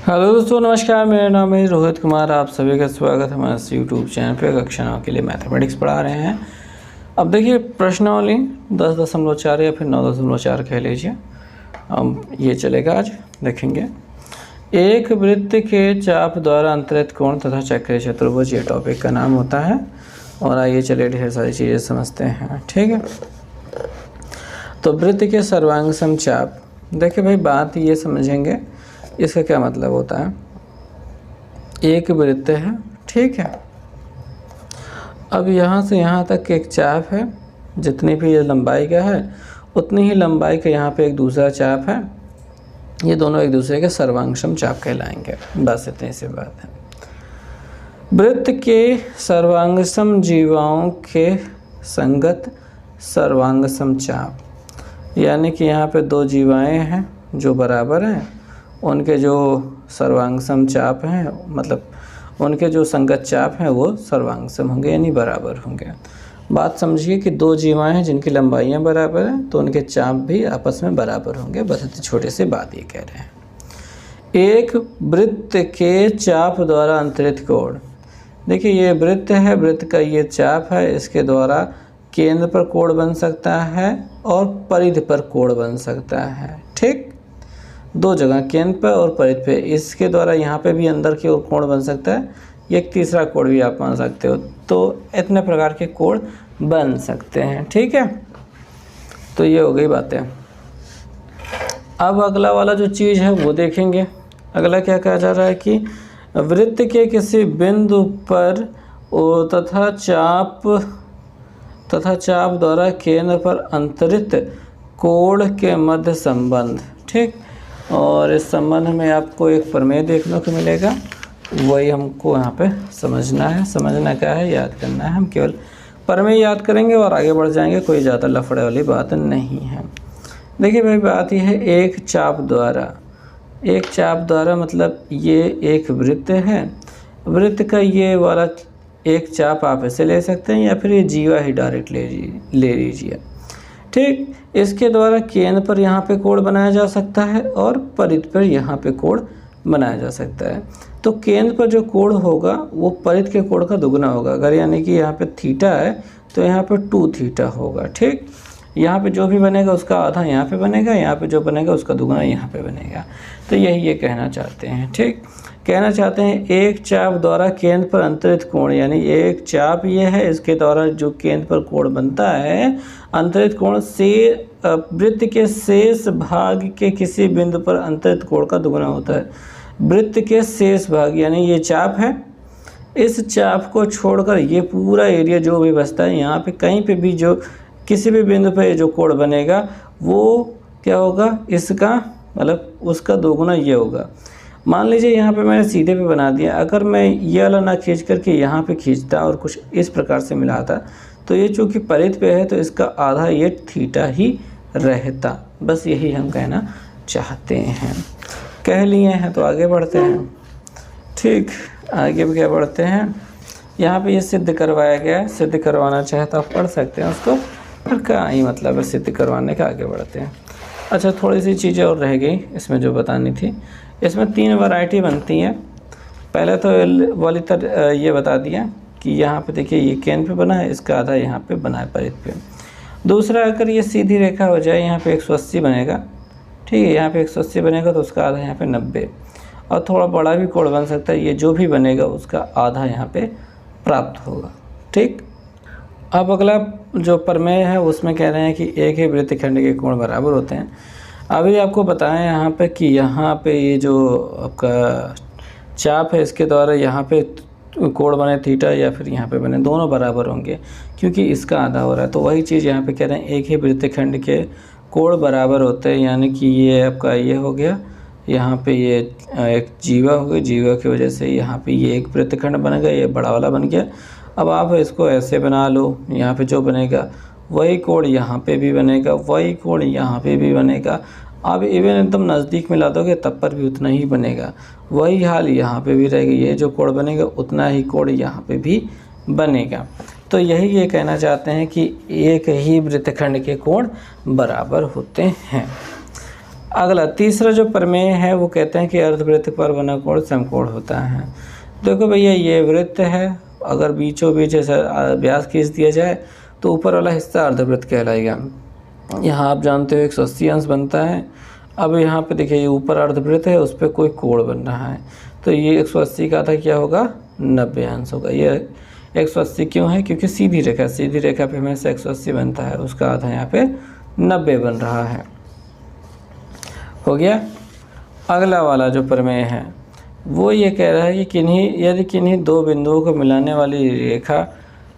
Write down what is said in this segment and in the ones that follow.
Hello दोस्तों, नमस्कार। मेरा नाम है रोहित कुमार। आप सभी का स्वागत है हमारे इस यूट्यूब चैनल पे। कक्षा 9 के लिए मैथमेटिक्स पढ़ा रहे हैं। अब देखिए प्रश्नावली 10.4 या फिर 9.4 कह लीजिए, ये चलेगा। आज देखेंगे एक वृत्त के चाप द्वारा अंतरित कोण तथा चक्रीय चतुर्भुज, ये टॉपिक का नाम होता है। और आइए चलिए ढेर सारी चीज़ें समझते हैं। ठीक है, तो वृत्त के सर्वांग समचाप। देखिए भाई, बात ये समझेंगे इसका क्या मतलब होता है। एक वृत्त है, ठीक है। अब यहाँ से यहाँ तक एक चाप है, जितनी भी ये लंबाई का है उतनी ही लंबाई का यहाँ पे एक दूसरा चाप है। ये दोनों एक दूसरे के सर्वांग समचाप कहलाएंगे। बस इतनी सी बात है। वृत्त के सर्वांग सम जीवाओं के संगत सर्वांग समचाप, यानी कि यहाँ पे दो जीवाएं हैं जो बराबर हैं, उनके जो सर्वांग समचाप हैं, मतलब उनके जो संगत चाप हैं वो सर्वांग सम होंगे, यानी बराबर होंगे। बात समझिए कि दो जीवाएं हैं जिनकी लंबाइयाँ बराबर हैं, तो उनके चाप भी आपस में बराबर होंगे। बस इतनी छोटी सी बात ये कह रहे हैं। एक वृत्त के चाप द्वारा अंतरित कोण। देखिए ये वृत्त है, वृत्त का ये चाप है, इसके द्वारा केंद्र पर कोण बन सकता है और परिधि पर कोण बन सकता है। ठीक, दो जगह, केंद्र पर और परिधि पे। इसके द्वारा यहाँ पे भी अंदर की ओर कोण बन सकता है। एक तीसरा कोण भी आप मान सकते हो। तो इतने प्रकार के कोण बन सकते हैं। ठीक है, तो ये हो गई बातें। अब अगला वाला जो चीज़ है वो देखेंगे। अगला क्या कहा जा रहा है कि वृत्त के किसी बिंदु पर तथा चाप द्वारा केंद्र पर अंतरित कोण के मध्य संबंध। ठीक, और इस संबंध में आपको एक प्रमेय देखने को मिलेगा, वही हमको यहाँ पे समझना है। समझना क्या है, याद करना है। हम केवल प्रमेय याद करेंगे और आगे बढ़ जाएंगे, कोई ज़्यादा लफड़े वाली बात नहीं है। देखिए भाई, बात यह है एक चाप द्वारा। एक चाप द्वारा मतलब ये एक वृत्त है, वृत्त का ये वाला एक चाप आप ऐसे ले सकते हैं, या फिर ये जीवा ही डायरेक्ट ले लीजिए। ठीक, इसके द्वारा केंद्र पर यहाँ पे कोण बनाया जा सकता है और परिधि पर यहाँ पे कोण बनाया जा सकता है। तो केंद्र पर जो कोण होगा वो परिधि के कोण का दुगना होगा। अगर यानी कि यहाँ पे थीटा है तो यहाँ पे 2 थीटा होगा। ठीक, यहाँ पे जो भी बनेगा उसका आधा यहाँ पे बनेगा, यहाँ पे जो बनेगा उसका दुगना यहाँ पे बनेगा। तो यही ये कहना चाहते हैं। ठीक, कहना चाहते हैं एक चाप द्वारा केंद्र पर अंतरित कोण, यानी एक चाप ये है, इसके द्वारा जो केंद्र पर कोण बनता है, अंतरित कोण से वृत्त के शेष भाग के किसी बिंदु पर अंतरित कोण का दुगना होता है। वृत्त के शेष भाग यानी ये चाप है, इस चाप को छोड़कर ये पूरा एरिया जो भी बचता है, यहाँ पे कहीं पे भी जो किसी भी बिंदु पर जो कोण बनेगा वो क्या होगा, इसका मतलब उसका दोगुना ये होगा। मान लीजिए यहाँ पे मैंने सीधे पे बना दिया, अगर मैं ये वाला ना खींच करके यहाँ पे खींचता और कुछ इस प्रकार से मिलाता, तो ये चूँकि परिधि पे है तो इसका आधा ये थीटा ही रहता। बस यही हम कहना चाहते हैं। कह लिए हैं तो आगे बढ़ते हैं। ठीक, आगे भी क्या बढ़ते हैं। यहाँ पे ये सिद्ध करवाया गया है, सिद्ध करवाना चाहे तो आप पढ़ सकते हैं उसको, फिर क्या ही मतलब है सिद्ध करवाने का। आगे बढ़ते हैं। अच्छा, थोड़ी सी चीज़ें और रह गई इसमें जो बतानी थी। इसमें 3 वैरायटी बनती हैं। पहले तो वाली ये बता दिया कि यहाँ पे देखिए ये केंद्र पे बना है, इसका आधा यहाँ पे बना है परिधि पे। दूसरा, अगर ये सीधी रेखा हो जाए, यहाँ पे 180 बनेगा। ठीक है, यहाँ पे 180 बनेगा तो उसका आधा यहाँ पे 90, और थोड़ा बड़ा भी कोण बन सकता है। ये जो भी बनेगा उसका आधा यहाँ पे प्राप्त होगा। ठीक, अब अगला जो प्रमेय है उसमें कह रहे हैं कि एक ही वृत्तखंड के कोण बराबर होते हैं। अभी आपको बताएं यहाँ पे कि यहाँ पे ये जो आपका चाप है, इसके द्वारा यहाँ पे कोण बने थीटा या फिर यहाँ पे बने, दोनों बराबर होंगे क्योंकि इसका आधा हो रहा है। तो वही चीज़ यहाँ पे कह रहे हैं, एक ही वृत्तखंड के कोण बराबर होते हैं। यानी कि ये आपका ये हो गया, यहाँ पे ये एक जीवा हो गई, जीवा की वजह से यहाँ पे ये एक वृत्तखंड बन गया, ये बड़ा वाला बन गया। अब आप इसको ऐसे बना लो, यहाँ पे जो बनेगा वही कोण यहाँ पे भी बनेगा, वही कोण यहाँ पे भी बनेगा। अब इवन एकदम नज़दीक मिला दोगे तब पर भी उतना ही बनेगा। वही हाल यहाँ पे भी रहेगा, ये जो कोण बनेगा उतना ही कोण यहाँ पे भी बनेगा। तो यही ये कहना चाहते हैं कि एक ही वृत्तखंड के कोण बराबर होते हैं। अगला तीसरा जो प्रमेय है वो कहते हैं कि अर्धवृत्त पर बना कोण समकोण होता है। देखो भैया ये वृत्त है, अगर बीचों बीच ऐसा व्यास खींच दिया जाए तो ऊपर वाला हिस्सा अर्धवृत्त कहलाएगा। यहाँ आप जानते हो 180 अंश बनता है। अब यहाँ पे देखिए ये ऊपर अर्धवृत्त है, उस पर कोई कोण बन रहा है, तो ये 180 का आधा क्या होगा 90 अंश होगा। ये 180 क्यों है, क्योंकि सीधी रेखा पे हमेशा 180 बनता है, उसका आधा यहाँ पे 90 बन रहा है। हो गया। अगला वाला जो प्रमेय है वो ये कह रहा है कि यदि किन्हीं दो बिंदुओं को मिलाने वाली रेखा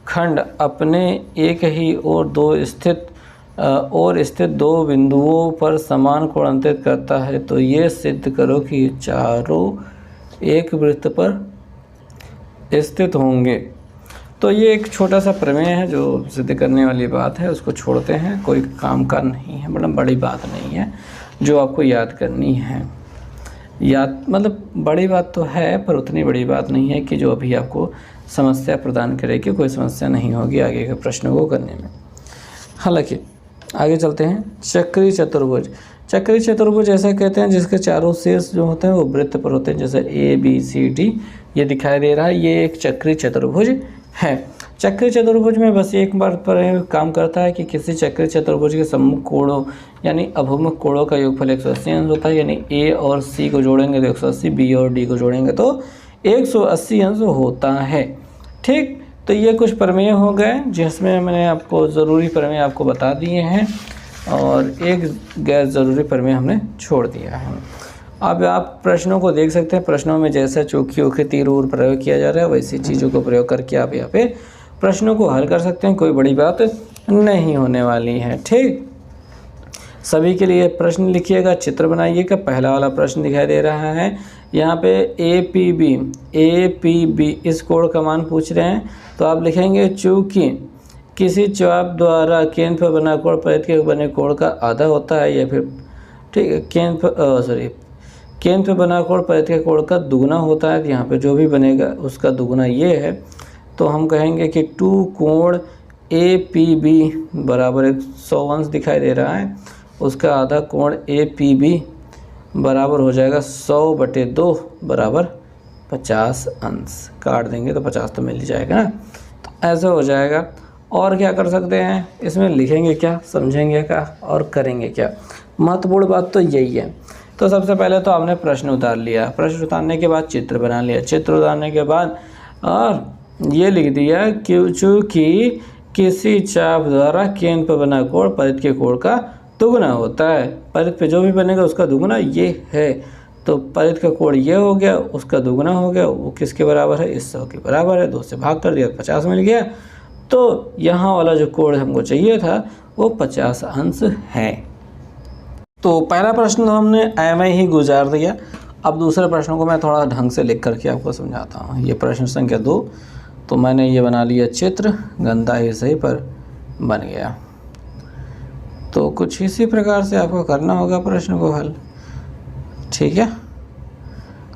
खंड अपने एक ही और स्थित दो बिंदुओं पर समान कोण अंतरित करता है तो ये सिद्ध करो कि चारों एक वृत्त पर स्थित होंगे। तो ये एक छोटा सा प्रमेय है जो सिद्ध करने वाली बात है, उसको छोड़ते हैं, कोई काम का नहीं है, मतलब बड़ी बात नहीं है जो आपको याद करनी है। मतलब बड़ी बात तो है पर उतनी बड़ी बात नहीं है कि जो अभी आपको समस्या प्रदान करेगी, कोई समस्या नहीं होगी आगे के प्रश्नों को करने में। हालांकि आगे चलते हैं। चक्री चतुर्भुज ऐसा कहते हैं जिसके चारों शीर्ष जो होते हैं वो वृत्त पर होते हैं, जैसे ABCD ये दिखाई दे रहा है, ये एक चक्री चतुर्भुज है। चक्री चतुर्भुज में बस एक बार पर काम करता है कि किसी चक्री चतुर्भुज के सम्मुख कोणों यानी अभिमुख कोणों का योगफल 180 अंश होता है, यानी A और C को जोड़ेंगे तो 180, B और D को जोड़ेंगे तो 180 अंश होता है। ठीक, तो ये कुछ प्रमेय हो गए जिसमें मैंने आपको ज़रूरी प्रमेय आपको बता दिए हैं और एक गैर ज़रूरी प्रमेय हमने छोड़ दिया है। अब आप प्रश्नों को देख सकते हैं, प्रश्नों में जैसा चौकी ओखे तीर और प्रयोग किया जा रहा है वैसी चीज़ों को प्रयोग करके आप यहाँ पे प्रश्नों को हल कर सकते हैं, कोई बड़ी बात नहीं होने वाली है। ठीक, सभी के लिए प्रश्न लिखिएगा, चित्र बनाइएगा। पहला वाला प्रश्न दिखाई दे रहा है यहाँ पे APB इस कोण का मान पूछ रहे हैं, तो आप लिखेंगे चूँकि किसी चाप द्वारा केंद्र पर बना कोण परिधि के बने कोण का आधा होता है, या फिर ठीक है केंद्र पर बना कोण परिधि के कोण का दुगना होता है, तो यहाँ पे जो भी बनेगा उसका दुगना ये है, तो हम कहेंगे कि 2 कोण APB बराबर 100 अंश दिखाई दे रहा है, उसका आधा कोण APB बराबर हो जाएगा 100/2 बराबर 50 अंश। काट देंगे तो 50 तो मिल ही जाएगा ना, तो ऐसा हो जाएगा। और क्या कर सकते हैं इसमें, लिखेंगे क्या, समझेंगे क्या और करेंगे क्या, महत्वपूर्ण बात तो यही है। तो सबसे पहले तो आपने प्रश्न उतार लिया, प्रश्न उतारने के बाद चित्र बना लिया, चित्र उतारने के बाद और ये लिख दिया कि चूँकि किसी चाप द्वारा केंद्र पर बना कोण परिधि के कोण का दुगना होता है, परिधि पे जो भी बनेगा उसका दुगना ये है, तो परिधि का कोण ये हो गया, उसका दुगना हो गया, वो किसके बराबर है, इस 100 के बराबर है। 2 से भाग कर दिया 50 मिल गया, तो यहाँ वाला जो कोण हमको चाहिए था वो 50 अंश है। तो पहला प्रश्न तो हमने ऐਵੇਂ ही गुजार दिया। अब दूसरे प्रश्नों को मैं थोड़ा ढंग से लिख करके आपको समझाता हूँ। ये प्रश्न संख्या 2, तो मैंने ये बना लिया चित्र, गंदा ही सही पर बन गया। तो कुछ इसी प्रकार से आपको करना होगा प्रश्न को हल, ठीक है,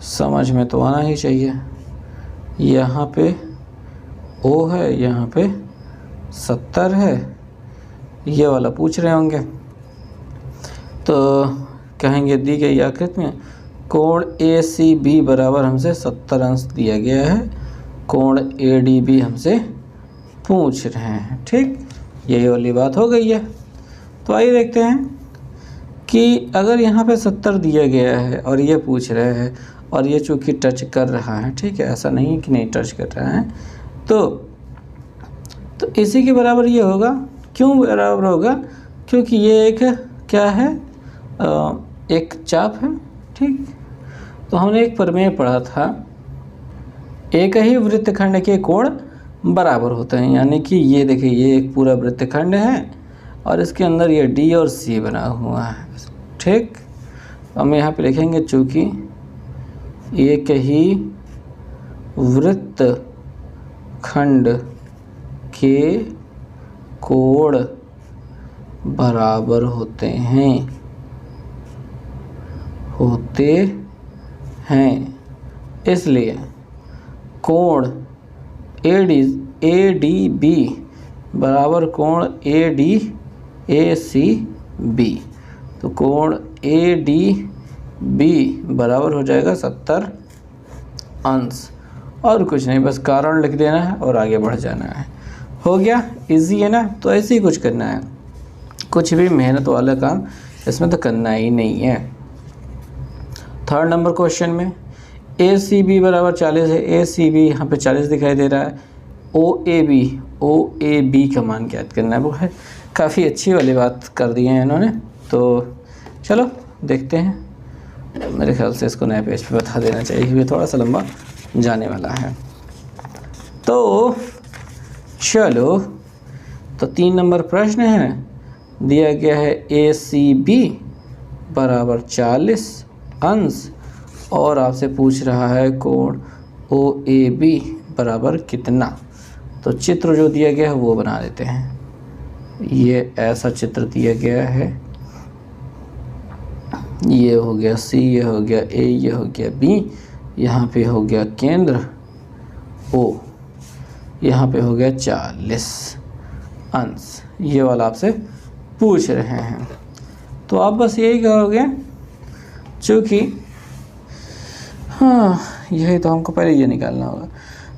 समझ में तो आना ही चाहिए। यहाँ पे O है, यहाँ पे 70 है, ये वाला पूछ रहे होंगे, तो कहेंगे दी गई आकृति में कोण ACB बराबर हमसे 70 अंश दिया गया है, कोण ADB हमसे पूछ रहे हैं। ठीक, यही वाली बात हो गई है। तो आइए देखते हैं कि अगर यहाँ पे 70 दिया गया है और ये पूछ रहे हैं और ये चूँकि टच कर रहा है, ठीक है, ऐसा नहीं कि नहीं टच कर रहा है, तो इसी के बराबर ये होगा। क्यों बराबर होगा, क्योंकि ये एक क्या है, एक चाप है। ठीक, तो हमने एक प्रमेय पढ़ा था, एक ही वृत्तखंड के कोण बराबर होते हैं, यानी कि ये देखिए ये एक पूरा वृत्तखंड है और इसके अंदर ये D और C बना हुआ है। ठीक, हम यहाँ पे लिखेंगे चूँकि एक ही वृत्तखंड के कोण बराबर होते हैं, इसलिए कोण ADB बराबर कोण ACB, तो कोण ADB बराबर हो जाएगा 70 अंश। और कुछ नहीं, बस कारण लिख देना है और आगे बढ़ जाना है। हो गया, इजी है ना। तो ऐसे ही कुछ करना है, कुछ भी मेहनत वाला काम इसमें तो करना ही नहीं है। 3rd नंबर क्वेश्चन में ACB बराबर 40 है। ACB यहाँ पे 40 दिखाई दे रहा है। OAB का मान ज्ञात करना है। वो है काफ़ी अच्छी वाली बात कर दी है इन्होंने। तो चलो देखते हैं। मेरे ख्याल से इसको नए पेज पे बता देना चाहिए क्योंकि थोड़ा सा लंबा जाने वाला है। तो चलो, तो 3 नंबर प्रश्न है, दिया गया है ACB बराबर 40 अंश और आपसे पूछ रहा है कोण OAB बराबर कितना। तो चित्र जो दिया गया है वो बना देते हैं। ये ऐसा चित्र दिया गया है, ये हो गया C, ये हो गया A, ये हो गया B, यहाँ पे हो गया केंद्र O, यहाँ पे हो गया 40 अंश। ये वाला आपसे पूछ रहे हैं। तो आप बस यही कहोगे, चूँकि हाँ यही तो हमको पहले ये निकालना होगा,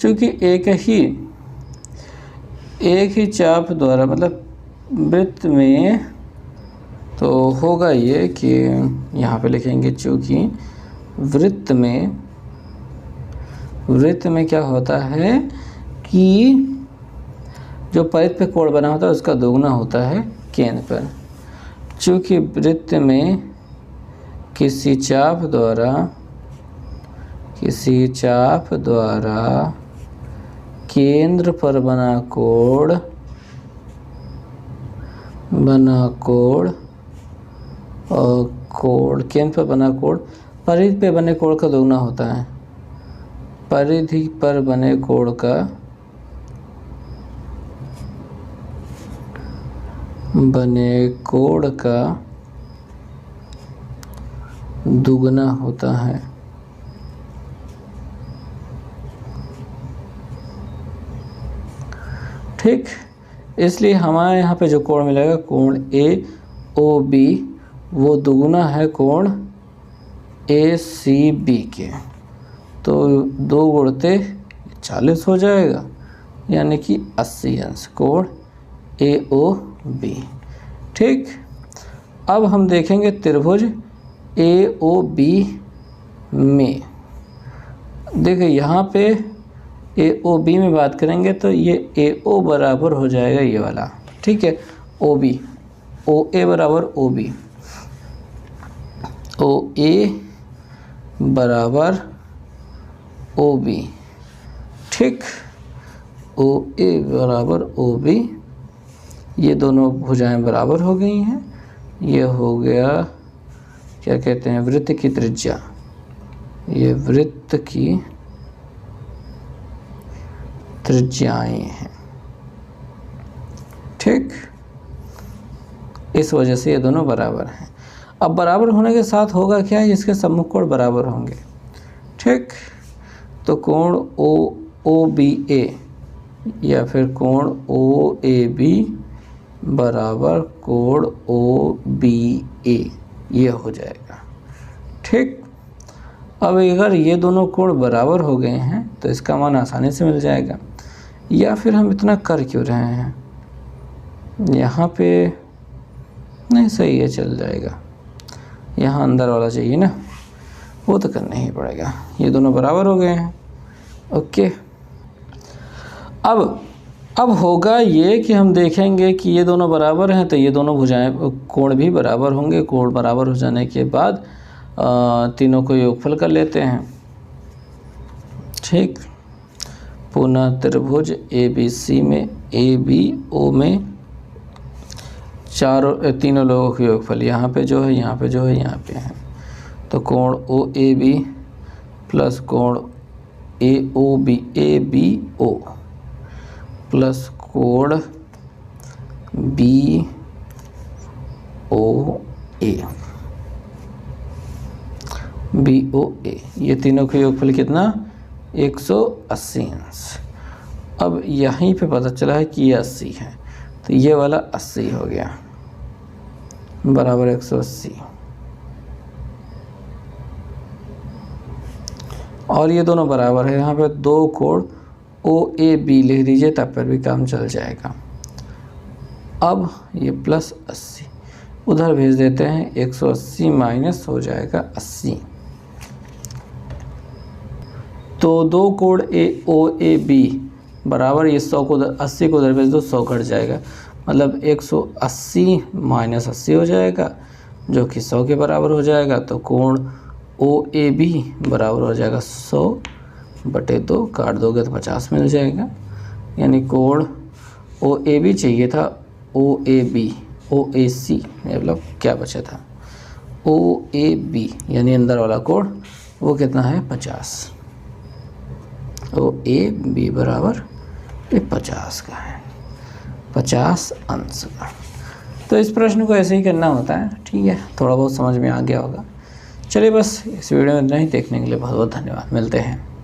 चूँकि एक ही चाप द्वारा मतलब वृत्त में, तो होगा ये कि यहाँ पे लिखेंगे चूँकि वृत्त में क्या होता है कि जो परिध पे कोण बना होता है उसका दोगुना होता है केंद्र पर। चूँकि वृत्त में किसी चाप द्वारा केंद्र पर बना कोण और केंद्र पर बना कोण परिधि पे बने कोण का दोगुना होता है। परिधि पर बने कोण का दुगना होता है। ठीक, इसलिए हमारे यहाँ पे जो कोण मिलेगा कोण AOB वो दुगुना है कोण ACB के। तो 2 गुणते 40 हो जाएगा, यानी कि 80 अंश कोण AOB। ठीक, अब हम देखेंगे त्रिभुज AOB में। देखिए यहाँ पे AOB में बात करेंगे तो ये AO बराबर हो जाएगा ये वाला। ठीक है, OB, OA बराबर OB, OA बराबर OB। ठीक, OA बराबर OB, ये दोनों भुजाएं बराबर हो गई हैं। ये हो गया क्या कहते हैं, वृत्त की त्रिज्या। ये वृत्त की त्रिज्याएं हैं। ठीक, इस वजह से ये दोनों बराबर हैं। अब बराबर होने के साथ होगा क्या, इसके सम्मुख कोण बराबर होंगे। ठीक, तो कोण OBA या फिर कोण OAB बराबर कोण OBA, ये हो जाएगा। ठीक, अब अगर ये दोनों कोण बराबर हो गए हैं तो इसका मान आसानी से मिल जाएगा। या फिर हम इतना कर क्यों रहे हैं, यहाँ पे नहीं सही है, चल जाएगा। यहाँ अंदर वाला चाहिए ना, वो तो करना ही पड़ेगा। ये दोनों बराबर हो गए हैं। ओके, अब होगा ये कि हम देखेंगे कि ये दोनों बराबर हैं तो ये दोनों भुजाएं कोण भी बराबर होंगे। कोण बराबर हो जाने के बाद तीनों को योगफल कर लेते हैं। ठीक, पुनः त्रिभुज ABC में ABO में तीनों लोगों के योगफल यहाँ पे जो है, यहाँ पे जो है, यहाँ पे है। तो कोण OAB प्लस कोण ABO प्लस कोण BOA, ये तीनों के योगफल कितना, 180 अंश। अब यहीं पे पता चला है कि ये 80 है, तो ये वाला 80 हो गया बराबर 180। और ये दोनों बराबर है, यहाँ पे दो कोण OAB लिख दीजिए, तब पर भी काम चल जाएगा। अब ये +80 उधर भेज देते हैं, 180 माइनस हो जाएगा 80। तो दो कोण OAB बराबर, ये 100 को उधर 80 को उधर भेज दो, 100 घट जाएगा, मतलब 180 माइनस 80 हो जाएगा जो कि 100 के बराबर हो जाएगा। तो कोण OAB बराबर हो जाएगा 100/2, काट दोगे तो 50 मिल जाएगा। यानी कोण OAB चाहिए था, OAC मतलब क्या बचा था, OAB यानी अंदर वाला कोण, वो कितना है 50। OAB बराबर ये 50 का है, 50 अंश का। तो इस प्रश्न को ऐसे ही करना होता है, ठीक है। थोड़ा बहुत समझ में आ गया होगा। चलिए बस इस वीडियो में इतना ही, देखने के लिए बहुत बहुत धन्यवाद। मिलते हैं।